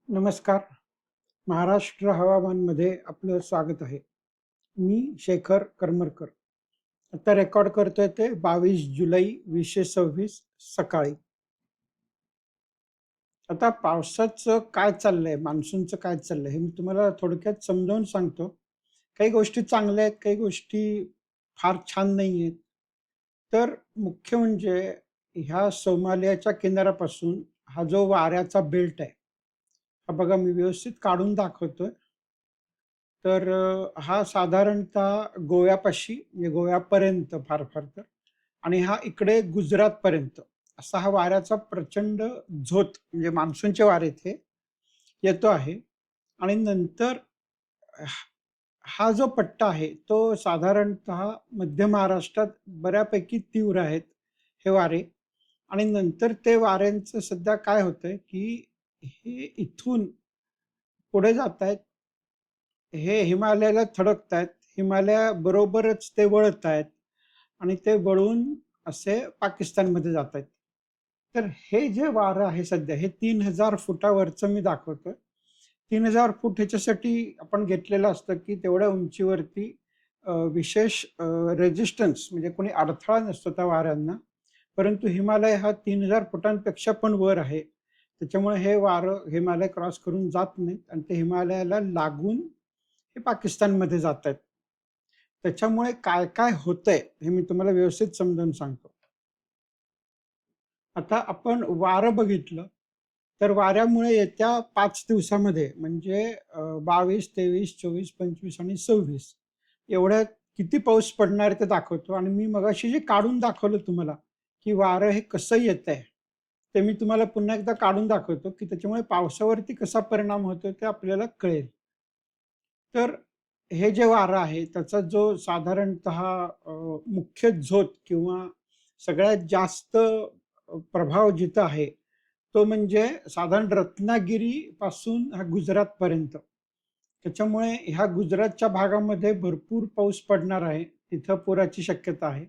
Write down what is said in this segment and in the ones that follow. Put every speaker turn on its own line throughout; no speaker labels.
नमस्कार. महाराष्ट्र हवामानमध्ये आपलं स्वागत आहे. मी शेखर करमरकर. आता रेकॉर्ड करतोय ते 22 जुलै 2026 सकाळी. आता पावसाचं काय चाललंय, मान्सूनचं काय चाललंय हे मी तुम्हाला थोडक्यात समजावून सांगतो. काही गोष्टी चांगल्या आहेत, काही गोष्टी फार छान नाही आहेत. तर मुख्य म्हणजे ह्या सोमालियाच्या किनाऱ्यापासून हा जो वाऱ्याचा बेल्ट आहे, हा बघा मी व्यवस्थित काढून दाखवतोय. तर हा साधारणतः गोव्यापाशी म्हणजे गोव्यापर्यंत फार फार तर आणि हा इकडे गुजरातपर्यंत असा हा वाऱ्याचा प्रचंड झोत म्हणजे मान्सूनचे वारे इथे येतो आहे. आणि नंतर हा हा जो पट्टा आहे तो साधारणतः मध्य महाराष्ट्रात बऱ्यापैकी तीव्र आहेत हे वारे. आणि नंतर ते वाऱ्यांचं सध्या काय होतंय की हे इथून पुढे जात आहेत, हे हिमालयाला थडकतायत. हिमालयाबरोबरच ते वळतायत आणि ते वळून असे पाकिस्तानमध्ये जातायत. तर हे जे वारं आहे सध्या हे 3000 फुटावरचं मी दाखवतोय. 3000 फूट ह्याच्यासाठी आपण घेतलेलं असतं, की तेवढ्या उंचीवरती विशेष रेझिस्टन्स म्हणजे कोणी अडथळा नसतो त्या वाऱ्यांना. परंतु हिमालय हा 3000 फुटांपेक्षा पण वर आहे. त्याच्यामुळे हे वारं हिमालय क्रॉस करून जात नाहीत आणि ते हिमालयाला लागून हे पाकिस्तानमध्ये जातायत. त्याच्यामुळे काय-काय होतंय हे मी तुम्हाला व्यवस्थित समजावून सांगतो. आता आपण वारं बघितलं, तर वाऱ्यामुळे येत्या 5 दिवसामध्ये म्हणजे 22, 23, 24, 25 आणि 26 एवढ्यात किती पाऊस पडणार आहे ते दाखवतो. आणि मी मगाशी जे काढून दाखवलं तुम्हाला, की वारं हे कसं येतंय, ते मी तुम्हाला पुन्हा एकदा काढून दाखवतो, की त्याच्यामुळे पावसावरती कसा परिणाम होतो ते आपल्याला कळेल. तर हे जे वारं आहे त्याचा जो साधारणतः मुख्य झोत किंवा सगळ्यात जास्त प्रभाव जिथं आहे, तो म्हणजे साधारण रत्नागिरीपासून हा गुजरातपर्यंत. त्याच्यामुळे ह्या गुजरातच्या भागामध्ये भरपूर पाऊस पडणार आहे. तिथं पुराची शक्यता आहे.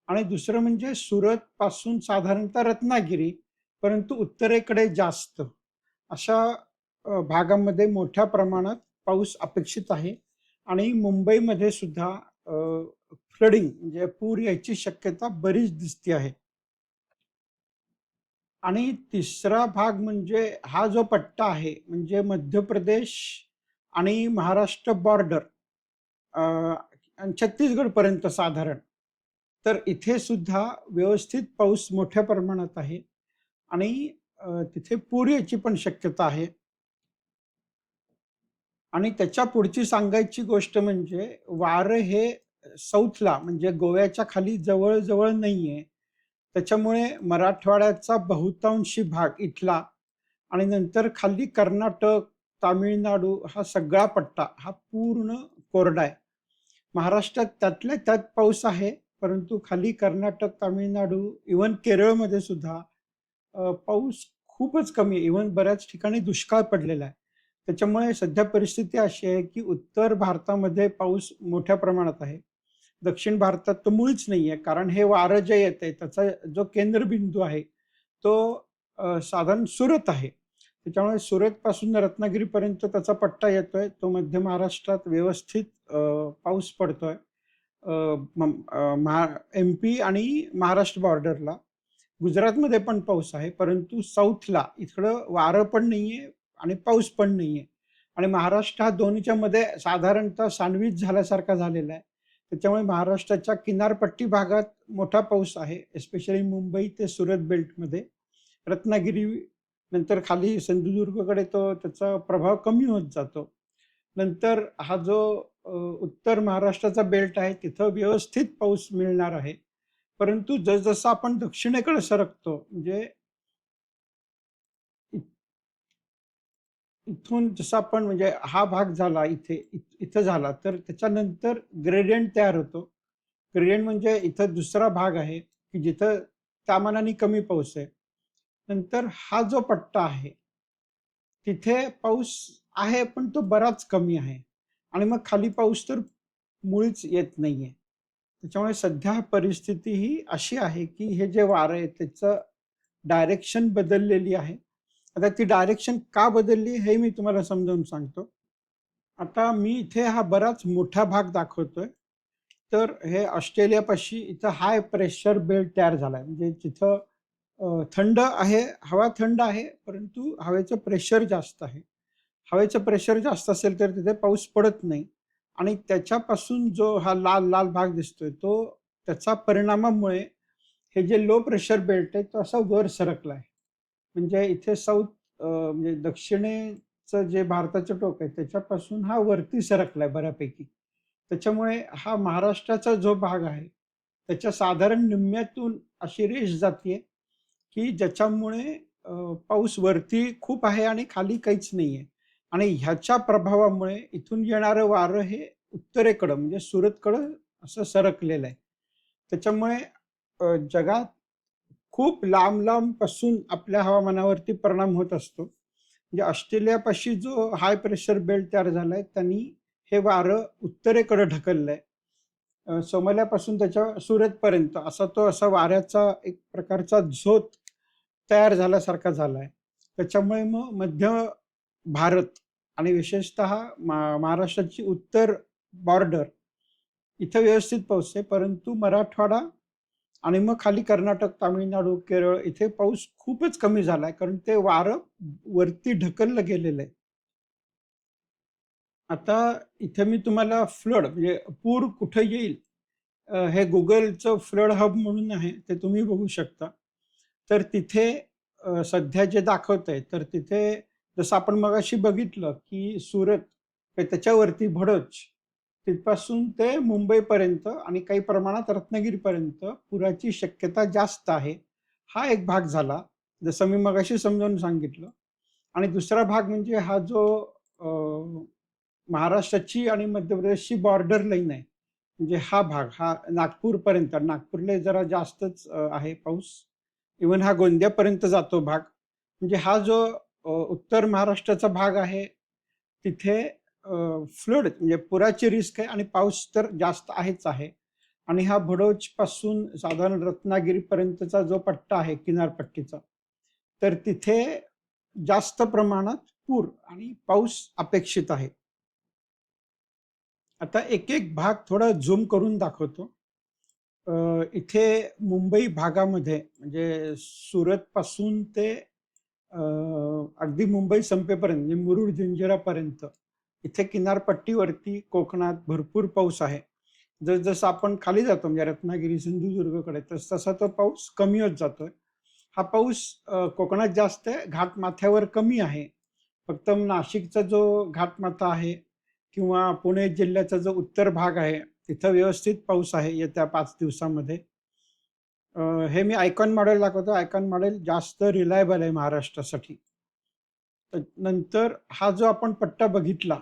आणि दुसरं म्हणजे सुरतपासून साधारणतः रत्नागिरी, परंतु उत्तरेकडे जास्त. अशा भागामध्ये मोठ्या प्रमाणात पाऊस अपेक्षित आहे. आणि मुंबईमध्ये सुद्धा फ्लडिंग म्हणजे पूर यायची शक्यता बरीच दिसते आहे. आणि तिसरा भाग म्हणजे हा जो पट्टा आहे म्हणजे मध्य प्रदेश आणि महाराष्ट्र बॉर्डर आणि छत्तीसगडपर्यंत साधारण. तर इथे सुद्धा व्यवस्थित पाऊस मोठ्या प्रमाणात आहे आणि तिथे पूर याची पण शक्यता आहे. आणि त्याच्या पुढची सांगायची गोष्ट म्हणजे वारं हे साऊथला म्हणजे गोव्याच्या खाली जवळ-जवळ नाहीये. त्याच्यामुळे मराठवाड्याचा बहुतांशी भाग इथला आणि नंतर खाली कर्नाटक, तामिळनाडू हा सगळा पट्टा हा पूर्ण कोरडा आहे. महाराष्ट्रात त्यातल्या त्यात पाऊस आहे, परंतु खाली कर्नाटक, तामिळनाडू, इव्हन केरळमध्ये सुद्धा पाऊस खूपच कमी आहे. इव्हन बऱ्याच ठिकाणी दुष्काळ पडलेला आहे. त्याच्यामुळे सध्या परिस्थिती अशी आहे, की उत्तर भारतामध्ये पाऊस मोठ्या प्रमाणात आहे. दक्षिण भारतात तर मुळीच नाहीये. कारण हे वारं जे येतंय त्याचा जो केंद्रबिंदू आहे, तो साधारण सुरत आहे. त्याच्यामुळे सुरतपासून रत्नागिरीपर्यंत त्याचा पट्टा येतोय. तो मध्य महाराष्ट्रात व्यवस्थित पाऊस पडतोय. अ, एम-पी आणि महाराष्ट्र बॉर्डरला. गुजरातमध्ये पण पाऊस आहे, परंतु साऊथला इकडं वारं पण नाहीये आणि पाऊस पण नाहीये. आणि महाराष्ट्र हा दोन्हीच्या मध्ये साधारणतः सँडविच झाल्यासारखा झालेला आहे. त्याच्यामुळे महाराष्ट्राच्या किनारपट्टी भागात मोठा पाऊस आहे, एस्पेशली मुंबई ते सुरत बेल्टमध्ये. रत्नागिरी नंतर खाली सिंधुदुर्गकडे तो त्याचा प्रभाव कमी होत जातो. नंतर हा जो उत्तर महाराष्ट्राचा बेल्ट आहे, तिथं व्यवस्थित पाऊस मिळणार आहे. परंतु जसजसं आपण दक्षिणेकडे सरकतो, म्हणजे इ इथून जसं आपण म्हणजे हा भाग झाला इथे, इथं झाला, तर त्याच्यानंतर ग्रेडियंट तयार होतो. ग्रेडियंट म्हणजे इथं दुसरा भाग आहे, की जिथं त्या मानाने कमी पाऊस आहे. नंतर हा जो पट्टा आहे, तिथे पाऊस आहे, पण तो बराच कमी आहे. आणि मग खाली पाऊस तर मुळीच येत नाहीये. त्याच्यामुळे सध्या परिस्थिती ही अशी आहे, की हे जे वारं आहे त्याचं डायरेक्शन बदललेली आहे. आता ती डायरेक्शन का बदलली हे मी तुम्हाला समजावून सांगतो. आता मी इथे हा बराच मोठा भाग दाखवतोय. तर हे ऑस्ट्रेलियापाशी इथं हाय प्रेशर बेल्ट तयार झालाय. म्हणजे तिथं थंड आहे, हवा थंड आहे, परंतु हवेचं प्रेशर जास्त आहे. हवेचं प्रेशर जास्त असेल तर तिथे पाऊस पडत नाही आणि त्याच्यापासून जो हा लाल-लाल भाग दिसतोय तो त्याचा परिणामामुळे हे जे लो प्रेशर बेल्ट आहे तो असा वर सरकलाय. म्हणजे इथे म्हणजे दक्षिणेचं जे भारताचं टोक आहे त्याच्यापासून हा वरती सरकलाय बऱ्यापैकी. त्याच्यामुळे हा महाराष्ट्राचा जो भाग आहे, त्याच्या साधारण निम्म्यातून अशी रेष जातीये, की ज्याच्यामुळे पाऊस वरती खूप आहे आणि खाली काहीच नाहीये. आणि ह्याच्या प्रभावामुळे इथून येणारं वारं हे उत्तरेकडं म्हणजे सुरतकडं असं सरकलेलं आहे. त्याच्यामुळे जगात खूप लांब-लांबपासून आपल्या हवामानावरती परिणाम होत असतो. म्हणजे ऑस्ट्रेलियापाशी जो हाय प्रेशर बेल्ट तयार झालाय, त्यांनी हे वारं उत्तरेकडे ढकललंय. सोमालियापासून त्याच्या सुरतपर्यंत असा वाऱ्याचा एक प्रकारचा झोत तयार झाल्यासारखा झालाय. त्याच्यामुळे मग मध्य भारत आणि विशेषतः महाराष्ट्राची उत्तर बॉर्डर इथं व्यवस्थित पाऊस आहे. परंतु मराठवाडा आणि मग खाली कर्नाटक, तामिळनाडू, केरळ इथे पाऊस खूपच कमी झालाय. कारण ते वारं वरती ढकललं गेलेलं आहे. आता इथे मी तुम्हाला फ्लड म्हणजे पूर कुठे येईल हे Googleचं फ्लड हब म्हणून आहे, ते तुम्ही बघू शकता. तर तिथे सध्या जे दाखवतंय, तर तिथे जसं आपण मगाशी बघितलं, की सुरत त्याच्यावरती भडोच, तिथपासून ते मुंबईपर्यंत आणि काही प्रमाणात रत्नागिरीपर्यंत पुराची शक्यता जास्त आहे. हा एक भाग झाला, जसं मी मगाशी समजावून सांगितलं. आणि दुसरा भाग म्हणजे हा जो महाराष्ट्राची आणि मध्य प्रदेशची बॉर्डर लाईन आहे. म्हणजे हा भाग, हा नागपूरपर्यंत, नागपूरला जरा जास्तच आहे पाऊस. इव्हन हा गोंदियापर्यंत जातो भाग. म्हणजे हा जो उत्तर महाराष्ट्राचा भाग आहे, तिथे फ्लड म्हणजे पुराची रिस्क आहे आणि पाऊस तर जास्त आहेच आहे. आणि हा भडोचपासून साधारण रत्नागिरीपर्यंतचा जो पट्टा आहे किनारपट्टीचा, तर तिथे जास्त प्रमाणात पूर आणि पाऊस अपेक्षित आहे. आता एक-एक भाग थोडा झूम करून दाखवतो. इथे मुंबई भागामध्ये म्हणजे सुरतपासून ते अ, अगदी मुंबई संपेपर्यंत म्हणजे मुरुड जंजिरापर्यंत इथे किनारपट्टीवरती कोकणात भरपूर पाऊस आहे. जसं आपण खाली जातो म्हणजे रत्नागिरी, सिंधुदुर्गकडे तसा तो पाऊस कमी होत जातोय. हा पाऊस कोकणात जास्त आहे, घाटमाथ्यावर कमी आहे. फक्त नाशिकचा जो घाटमाथा आहे किंवा पुणे जिल्ह्याचा जो उत्तर भाग आहे, तिथं व्यवस्थित पाऊस आहे येत्या 5 दिवसामध्ये. हे मी आयकॉन मॉडेल दाखवतो. आयकॉन मॉडेल जास्त रिलायबल आहे महाराष्ट्रासाठी. नंतर हा जो आपण पट्टा बघितला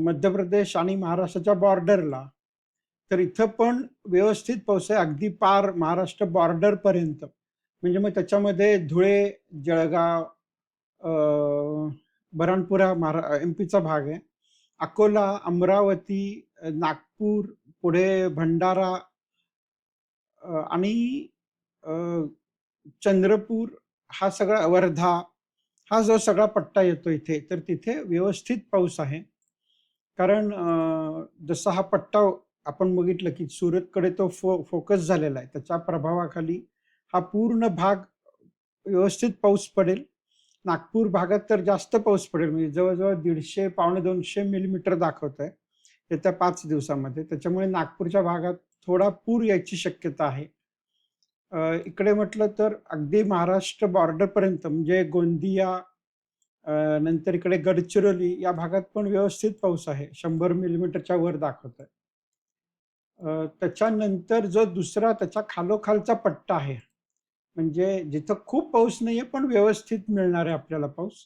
मध्य प्रदेश आणि महाराष्ट्राच्या बॉर्डरला, तर इथं पण व्यवस्थित पाऊस आहे अगदी पार महाराष्ट्र बॉर्डरपर्यंत. म्हणजे मग त्याच्यामध्ये धुळे, जळगाव, अ, बऱ्हाणपुरा एम-पीचा भाग आहे. अकोला, अमरावती, नागपूर, पुढे भंडारा आणि अ, चंद्रपूर हा सगळा वर्धा, हा जो सगळा पट्टा येतो इथे, तर तिथे व्यवस्थित पाऊस आहे. कारण जसा हा पट्टा आपण बघितलं, की सुरतकडे तो फोकस झालेला आहे. त्याच्या प्रभावाखाली हा पूर्ण भाग व्यवस्थित पाऊस पडेल. नागपूर भागात तर जास्त पाऊस पडेल म्हणजे जवळ-जवळ 150 पावणे 200 मिलीमीटर दाखवतंय येत्या 5 दिवसामध्ये. त्याच्यामुळे नागपूरच्या भागात थोडा पूर यायची शक्यता आहे. इकडे म्हटलं तर अगदी महाराष्ट्र बॉर्डरपर्यंत म्हणजे गोंदिया, नंतर इकडे गडचिरोली या भागात पण व्यवस्थित पाऊस आहे. 100 मिलीमीटरच्या वर दाखवतंय. त्याच्यानंतर जो दुसरा त्याच्या खालोखालचा पट्टा आहे, म्हणजे जिथं खूप पाऊस नाहीये, पण व्यवस्थित मिळणार आहे आपल्याला पाऊस.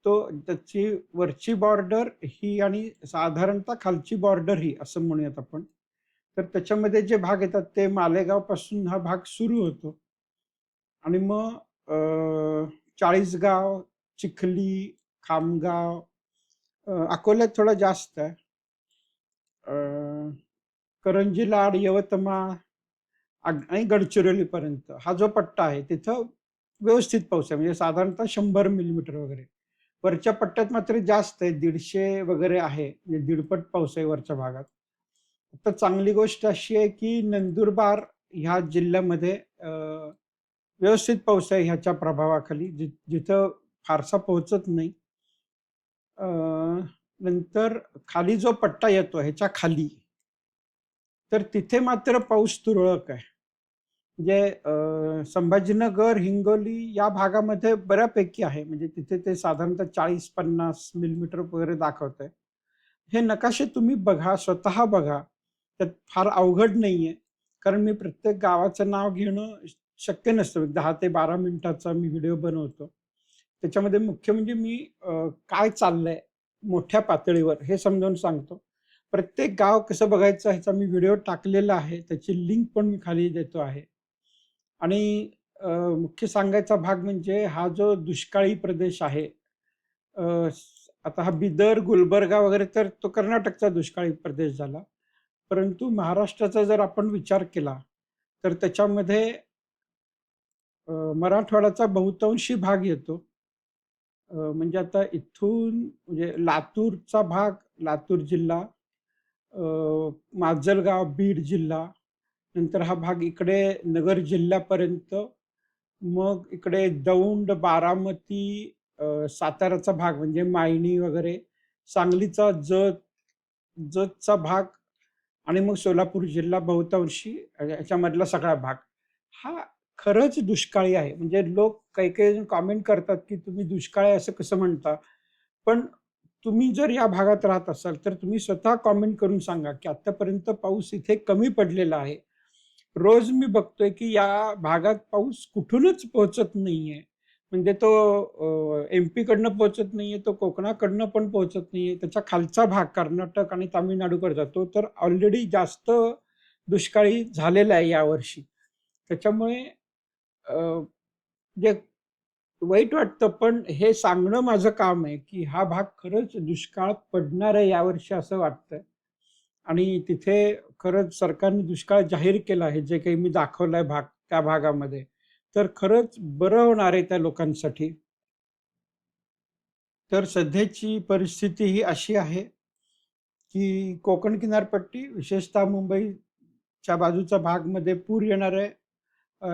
त्याची वरची बॉर्डर ही आणि साधारणतः खालची बॉर्डर ही असं म्हणूयात आपण. तर त्याच्यामध्ये जे भाग येतात ते मालेगावपासून हा भाग सुरू होतो आणि मग चाळीसगाव, चिखली, खामगाव, अकोल्यात थोडा जास्त आहे. अ, करंजी लाड, यवतमाळ आणि गडचिरोलीपर्यंत हा जो पट्टा आहे तिथं व्यवस्थित पाऊस आहे. म्हणजे साधारणतः 100 मिलीमीटर वगैरे. वरच्या पट्ट्यात मात्र जास्त आहे. 150 वगैरे आहे. म्हणजे दीडपट पाऊस आहे वरच्या भागात. तर चांगली गोष्ट अशी आहे, की नंदुरबार ह्या जिल्ह्यामध्ये व्यवस्थित पाऊस आहे ह्याच्या प्रभावाखाली. जिथं फारसा पोहोचत नाही. अ, नंतर खाली जो पट्टा येतो ह्याच्या खाली, तर तिथे मात्र पाऊस तुरळक आहे. म्हणजे संभाजीनगर, हिंगोली या भागामध्ये बऱ्यापैकी आहे. म्हणजे तिथे ते साधारणतः 40-50 मिलीमीटर वगैरे दाखवतंय. हे नकाशे तुम्ही बघा, स्वतः बघा. त्यात फार अवघड नाहीये. कारण मी प्रत्येक गावाचं नाव घेणं शक्य नसतं. 10 ते 12 मिनिटाचा मी व्हिडिओ बनवतो. त्याच्यामध्ये मुख्य म्हणजे मी काय चाललंय मोठ्या पातळीवर हे समजावून सांगतो. प्रत्येक गाव कसं बघायचं ह्याचा मी व्हिडिओ टाकलेला आहे. त्याची लिंक पण मी खाली देतो आहे. आणि मुख्य सांगायचा भाग म्हणजे हा जो दुष्काळी प्रदेश आहे. आता हा बिदर, गुलबर्गा वगैरे तर तो कर्नाटकचा दुष्काळी प्रदेश झाला. परंतु महाराष्ट्राचा जर आपण विचार केला, तर त्याच्यामध्ये मराठवाड्याचा बहुतांशी भाग येतो. म्हणजे आता इथून म्हणजे लातूरचा भाग, लातूर जिल्हा, अ, माजलगाव, बीड जिल्हा, नंतर हा भाग इकडे नगर जिल्ह्यापर्यंत, मग इकडे दौंड, बारामती, साताराचा भाग म्हणजे मायणी वगैरे, सांगलीचा जत, जतचा भाग आणि मग सोलापूर जिल्हा बहुतांशी याच्यामधला सगळा भाग. हा खरंच दुष्काळी आहे. म्हणजे लोक काही-काही जण कॉमेंट करतात, की तुम्ही दुष्काळ आहे असं कसं म्हणता? पण तुम्ही जर या भागात राहत असाल, तर तुम्ही स्वतः कॉमेंट करून सांगा, की आत्तापर्यंत पाऊस इथे कमी पडलेला आहे. रोज मी बघतोय, की या भागात पाऊस कुठूनच पोहोचत नाहीये. म्हणजे तो एम-पीकडनं पोहोचत नाहीये, तो कोकणाकडनं पण पोहोचत नाहीये. त्याच्या खालचा भाग कर्नाटक आणि तामिळनाडूकडे जातो, तर ऑलरेडी जास्त दुष्काळी झालेला आहे यावर्षी. त्याच्यामुळे जे वाईट वाटतं, पण हे सांगणं माझं काम आहे, की हा भाग खरंच दुष्काळ पडणार आहे यावर्षी असं वाटतंय. आणि तिथे खरंच सरकारने दुष्काळ जाहीर केला आहे, जे काही मी दाखवलंय भाग त्या भागामध्ये. तर खरंच बरं होणार आहे त्या लोकांसाठी. तर सध्याची परिस्थिती ही अशी आहे, की कोकण किनारपट्टी विशेषतः मुंबईच्या बाजूच्या भागमध्ये पूर येणार आहे.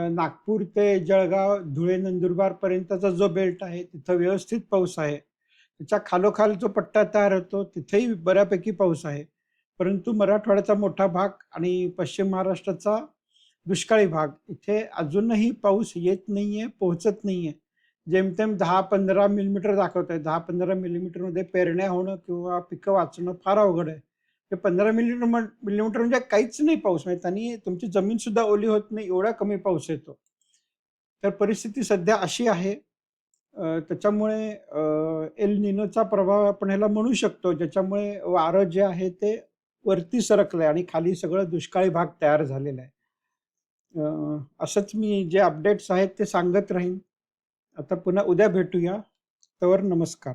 नागपूर ते जळगाव, धुळे, नंदुरबार पर्यंतचा जो बेल्ट आहे, तिथं व्यवस्थित पाऊस आहे. त्याच्या खालोखाल जो पट्टा तयार होतो, तिथेही बऱ्यापैकी पाऊस आहे. परंतु मराठवाड्याचा मोठा भाग आणि पश्चिम महाराष्ट्राचा दुष्काळी भाग, इथे अजूनही पाऊस येत नाहीये, पोहोचत नाहीये. जेमतेम 10-15 मिलीमीटर दाखवत आहे. 10-15 मिलीमीटरमध्ये पेरण्या होणं किंवा पिकं वाचणं फार अवघड आहे. ते 15 मिलीमीटर म्हणजे काहीच नाही पाऊस. म्हणजे त्यांनी तुमची जमीन सुद्धा ओली होत नाही, एवढा कमी पाऊस येतो. तर परिस्थिती सध्या अशी आहे. त्याच्यामुळे एल निनोचा प्रभाव आपण ह्याला म्हणू शकतो, ज्याच्यामुळे वारं जे आहे ते वरती सरकलंय आणि खाली सगळं दुष्काळी भाग तयार झालेला आहे. असंच मी जे अपडेट्स आहेत ते सांगत राहीन. आता पुन्हा उद्या भेटूया. तोवर नमस्कार.